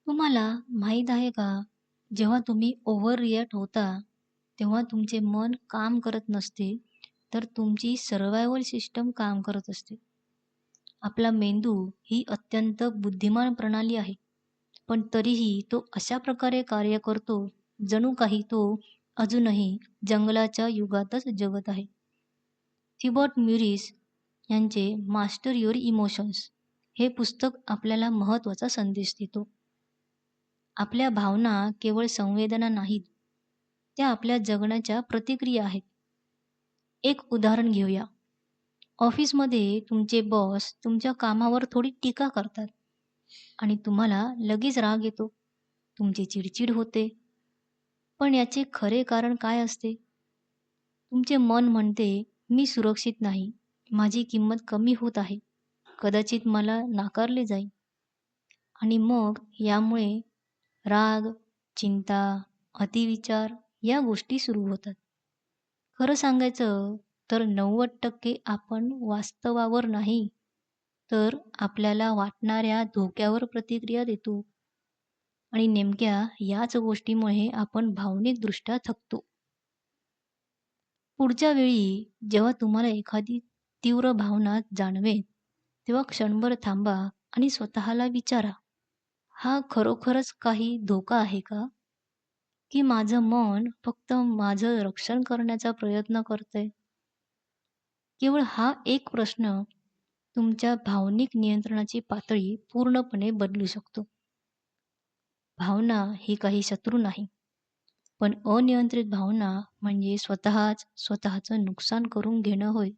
तुम्हाला माहीत आहे का, जेव्हा तुम्ही ओव्हर रिॲक्ट होता, तेव्हा तुमचे मन काम करत नसते, तर तुमची सर्व्हायव्हल सिस्टम काम करत असते. आपला मेंदू ही अत्यंत बुद्धिमान प्रणाली आहे, पण तरीही तो अशा प्रकारे कार्य करतो, जणू काही तो अजूनही जंगलाच्या युगातच जगत आहे. थिबॉट म्युरिस यांचे मास्टर युअर इमोशन्स हे पुस्तक आपल्याला महत्त्वाचा संदेश देतो. आपल्या भावना केवळ संवेदना नाहीत, त्या आपल्या जगण्याच्या प्रतिक्रिया आहेत. एक उदाहरण घेऊया. ऑफिसमध्ये तुमचे बॉस तुमच्या कामावर थोडी टीका करतात आणि तुम्हाला लगेच राग येतो. तुमची चिडचिड होते. पण याचे खरे कारण काय असते? तुमचे मन म्हणते, "मी सुरक्षित नाही. माझी किंमत कमी होत आहे. कदाचित मला नाकारले जाईल." आणि मग यामुळे राग, चिंता, अतिविचार या गोष्टी सुरू होतात. खरं सांगायचं तर 90% आपण वास्तवावर नाही, तर आपल्याला वाटणाऱ्या धोक्यावर प्रतिक्रिया देतो आणि नेमक्या याच गोष्टीमुळे आपण भावनिकदृष्ट्या थकतो. पुढच्या वेळी जेव्हा तुम्हाला एखादी तीव्र भावना जाणवेल, तेव्हा क्षणभर थांबा आणि स्वतःला विचारा, हा खरोखरच काही धोका आहे का? की माझं मन फक्त माझं रक्षण करण्याचा प्रयत्न करतंय? केवळ हा एक प्रश्न तुमच्या भावनिक नियंत्रणाची पातळी पूर्णपणे बदलू शकतो. भावना ही काही शत्रू नाही, पण अनियंत्रित भावना म्हणजे स्वतःच स्वतःचं नुकसान करून घेणं होय.